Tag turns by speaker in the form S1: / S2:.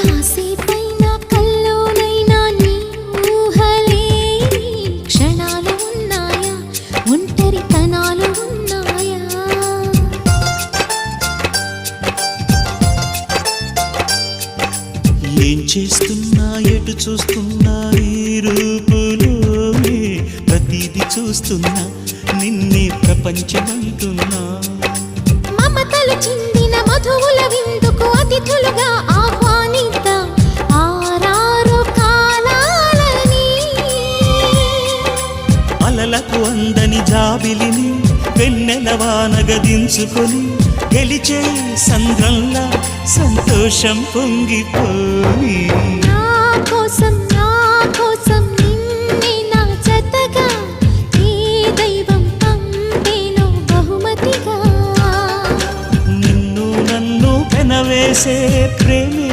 S1: కాసేపైనా కల్లోనైనా నీ ఊహలే క్షణాలు ఉన్నాయా, ఒంటరితనాలు ఉన్నాయా?
S2: ఏం చేస్తున్నా ఎటు చూస్తున్నా ఈ రూపులోనే ప్రతిదీ చూస్తున్నా నిన్నే ప్రపంచమంటున్నా.
S1: మమతలు చిందిన మధువుల విందుకు అతిథులుగా ఆహ్వానిద్దాం ఆరారు కాలాలని.
S2: అలలకు అందని జాబిలిని వెన్నెల వానగదించుకొని గెలిచే సంద్రంలా సంతోషం పొంగిపోని.
S1: నా కోసం నిన్నే నా జతగా ఏ దైవం పంపేనో బహుమతిగా.
S2: నిన్ను నన్ను పెనవేసే ప్రేమే